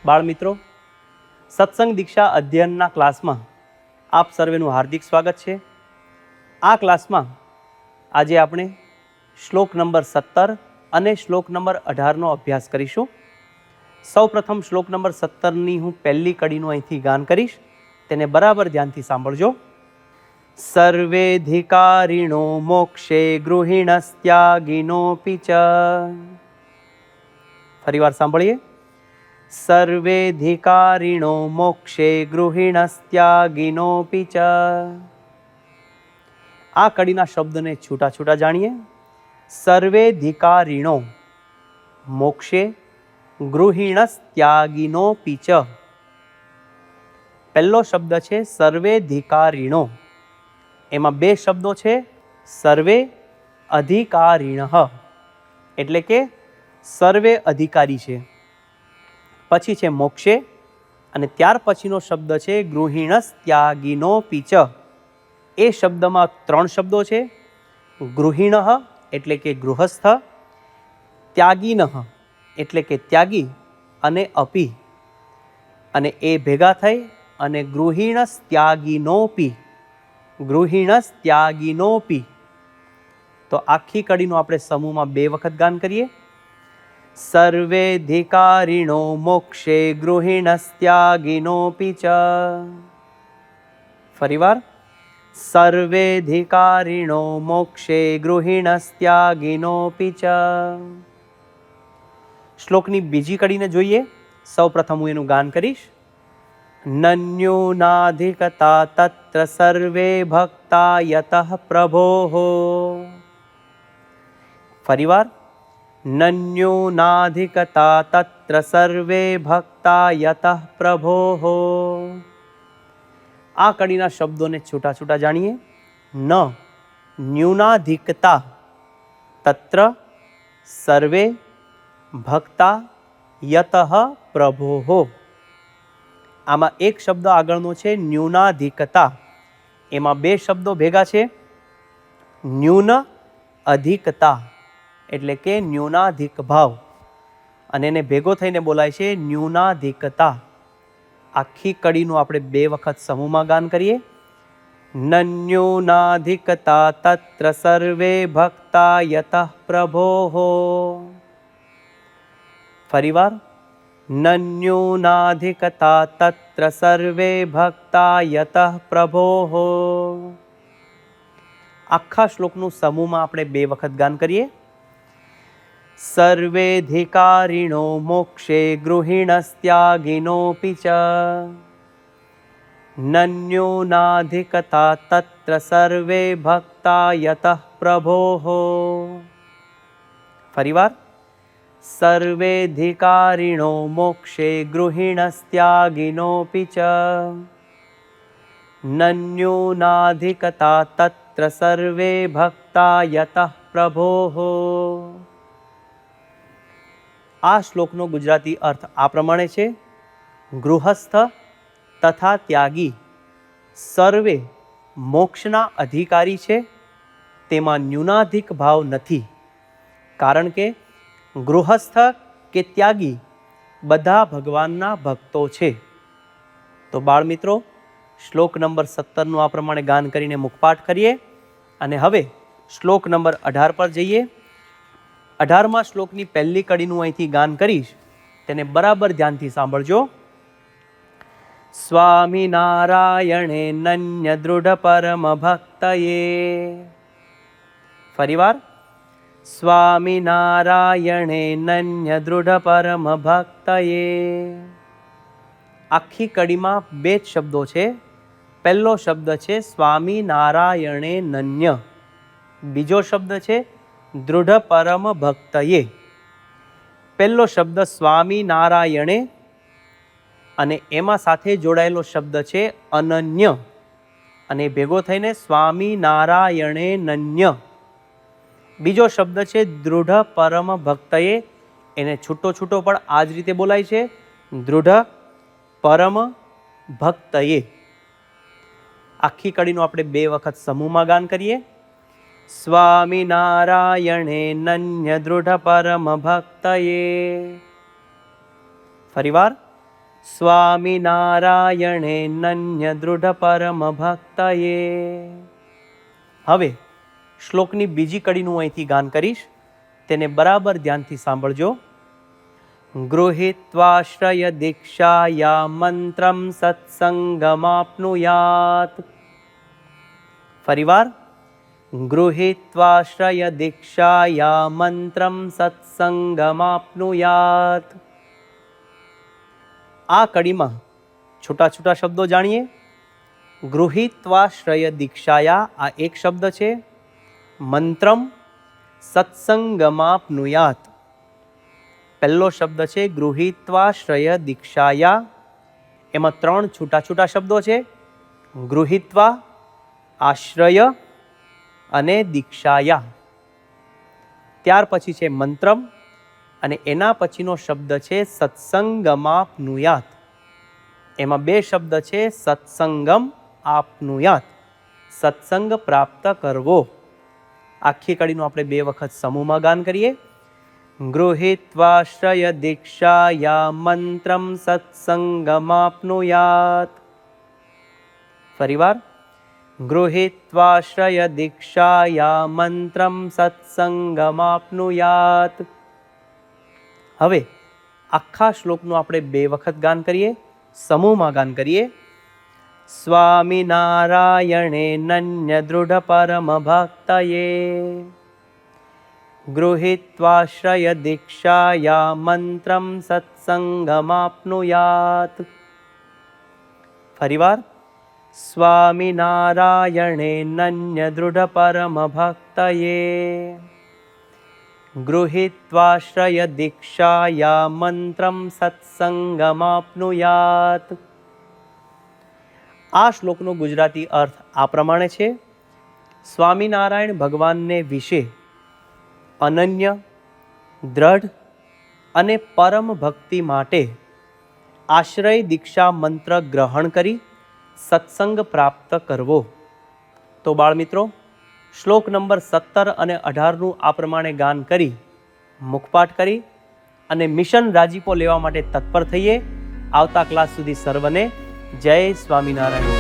બાળ મિત્રો, સત્સંગ દીક્ષા અધ્યયનના ક્લાસમાં આપ સર્વેનું હાર્દિક સ્વાગત છે. આ ક્લાસમાં આજે આપણે શ્લોક નંબર 17 અને શ્લોક નંબર 18નો અભ્યાસ કરીશું. સૌપ્રથમ શ્લોક નંબર 17ની હું પહેલી કડીનું અહીંથી ગાન કરીશ, તેને બરાબર ધ્યાનથી સાંભળજો. સર્વેધિકારિણો મોક્ષે ગૃહિણસ્ત્યાગિનોપિ ચ. ફરીવાર સાંભળીએ. સર્વેધિકારિણો મોક્ષે ગૃહિણસ્ત્યાગિનોપિ ચ. આ કડીના શબ્દને છૂટા છૂટા જાણીએ. સર્વેધિકારિણો મોક્ષે ગૃહિણસ્ત્યાગિનોપિ ચ. પહેલો શબ્દ છે સર્વેધિકારિણો. એમાં બે શબ્દો છે, સર્વે અધિકારિણ, એટલે કે સર્વે અધિકારી છે. પછી છે મોક્ષે, અને ત્યાર પછીનો શબ્દ છે ગૃહિણસ્ત્યાગિનોપિ ચ. એ શબ્દમાં ત્રણ શબ્દો છે. ગૃહિણ એટલે કે ગૃહસ્થ, ત્યાગિન એટલે કે ત્યાગી, અને અપી, અને એ ભેગા થઈ અને ગૃહિણસ્ત્યાગિનોપિ. ગૃહિણસ્ત્યાગિનોપિ. તો આખી કડીનું આપણે સમૂહમાં બે વખત ગાન કરીએ. સર્વેધિકારિણો મોક્ષે ગૃહિણસ્ત્યાગિનોપિ ચ. ફરીવાર. સર્વેધિકારિણો મોક્ષે ગૃહિણસ્ત્યાગિનોપિ ચ. શ્લોકની બીજી કડીને જોઈએ. સૌપ્રથમ હું એનું ગાન કરીશ. નન્યુનાધિકતા તત્ર સર્વે ભક્તા યતઃ પ્રભોઃ. ફરીવાર. નન્યુનાધિકતા તત્ર સર્વે ભક્તા યતઃ પ્રભોઃ. આ કડીના શબ્દોને છૂટા છૂટા જાણીએ. ન ન્યૂનાધિકતા તત્ર સર્વે ભક્તા યતઃ પ્રભોઃ. આમાં એક શબ્દ આગળનો છે ન્યૂનાધિકતા. એમાં બે શબ્દો ભેગા છે, ન્યૂન અધિકતા એટલે કે ન્યૂનાધિક ભાવ, અને એને ભેગો થઈને બોલાય છે ન્યૂનાધિકતા. આખી કડીનું આપણે બે વખત સમૂહમાં ગાન કરીએ. નન્યુનાધિકતા તત્ર સર્વે ભક્તા યતઃ પ્રભોઃ. ફરીવાર. નન્યુનાધિકતા તત્ર સર્વે ભક્તા યતઃ પ્રભોઃ. આખા શ્લોકનું સમૂહમાં આપણે બે વખત ગાન કરીએ. સર્વેધિકારિણો મોક્ષે ગૃહિણસ્ત્યાગિનોપિ ચ. નન્યુનાધિકતા તત્ર સર્વે ભક્તા યતઃ પ્રભોઃ. ફરીવાર. સર્વેધિકારિણો મોક્ષે ગૃહિણસ્ત્યાગિનોપિ ચ. નન્યુનાધિકતા તત્ર સર્વે ભક્તા યતઃ પ્રભોઃ. આ શ્લોકનો ગુજરાતી અર્થ આ પ્રમાણે છે. ગૃહસ્થ તથા ત્યાગી સર્વે મોક્ષના અધિકારી છે, તેમાં ન્યૂનાધિક ભાવ નથી. કારણ કે ગૃહસ્થ કે ત્યાગી બધા ભગવાનના ભક્તો છે. તો બાળ મિત્રો, શ્લોક નંબર 17નું આ પ્રમાણે ગાન કરીને મુખપાઠ કરીએ. અને હવે શ્લોક નંબર 18 પર જઈએ. 18મા શ્લોકની પહેલી કડીનું અહીંથી ગાન કરીશ, તેને બરાબર ધ્યાનથી સાંભળજો. સ્વામિનારાયણે નન્ય દૃઢ પરમ ભક્તયે. ફરીવાર. સ્વામિનારાયણે નન્ય દૃઢ પરમ ભક્તયે. આખી કડીમાં બે જ શબ્દો છે. પહેલો શબ્દ છે સ્વામિનારાયણે નન્ય, બીજો શબ્દ છે દૃઢ પરમ ભક્તયે. પહેલો શબ્દ સ્વામિનારાયણે, અને એમાં સાથે જોડાયેલો શબ્દ છે અનન્ય, અને ભેગો થઈને સ્વામિનારાયણે નન્ય. બીજો શબ્દ છે દૃઢ પરમ ભક્તયે. એને છૂટો છૂટો પણ આ જ રીતે બોલાય છે, દૃઢ પરમ ભક્તયે. આખી કડીનું આપણે બે વખત સમૂહમાં ગાન કરીએ. સ્વામિનારાયણે નન્ય દૃઢ પરમ ભક્તયે. ફરીવાર. સ્વામિનારાયણે નન્ય દૃઢ પરમ ભક્તયે. હવે શ્લોકની બીજી કડીનું અહીંથી ગાન કરીશ, તેને બરાબર ધ્યાનથી સાંભળજો. ગૃહીત્વાશ્રય દીક્ષાયા મંત્રમ સત્સંગમાપ્નુયાત. ફરીવાર, ગૃહીત્વાશ્રય દીક્ષાયા મંત્રમ સત્સંગમાપ્નુયાત. આ કડીમાં છૂટા છૂટા શબ્દો જાણીએ. ગૃહીત્વાશ્રય દીક્ષાયા આ એક શબ્દ છે. મંત્રમ સત્સંગમાપ્નુયાત પહેલો શબ્દ છે. ગૃહીત્વાશ્રય દીક્ષાયા એમાં 3 છૂટા છૂટા શબ્દો છે. ગૃહીત્વા, આશ્રય અને દીક્ષાયા. ત્યાર પછી છે મંત્રમ અને એના પછીનો શબ્દ છે સત્સંગમાપ્નુયાત. એમાં 2 શબ્દ છે. સત્સંગમ આપનુયાત, સત્સંગ પ્રાપ્ત કરવો. આખી કડીનું આપણે 2 વખત સમૂહમાં ગાન કરીએ. ગૃહીત્વાશ્રય દીક્ષાયા મંત્રમ સત્સંગમાપ્નુયાત. ફરીવાર, ગૃહીત્વાશ્રય દીક્ષાયા મંત્રમ સત્સંગમાપ્નુયાત. હવે આખા શ્લોકનું આપણે 2 વખત ગાન કરીએ, સમૂહમાં ગાન કરીએ. સ્વામિનારાયણે નન્ય દૃઢ પરમ ભક્તયે ગૃહીત્વાશ્રય દીક્ષાયા મંત્રમ સત્સંગમાપ્નુયાત. ફરીવાર, સ્વામિનારાયણે નન્ય દૃઢ પરમ ભક્તયે ગૃહીત્વાશ્રય દીક્ષાયા મંત્રમ સત્સંગમાપ્નુયાત. આ શ્લોકનો ગુજરાતી અર્થ આ પ્રમાણે છે. સ્વામિનારાયણ ભગવાનને વિશે અનન્ય, દ્રઢ અને પરમ ભક્તિ માટે આશ્રય દીક્ષા મંત્ર ગ્રહણ કરી સત્સંગ પ્રાપ્ત કરવો. તો બાળમિત્રો, શ્લોક નંબર 17 અને 18નું આ પ્રમાણે ગાન કરી, મુખપાઠ કરી અને મિશન રાજીપો લેવા માટે તત્પર થઈએ. આવતા ક્લાસ સુધી સર્વને જય સ્વામિનારાયણ.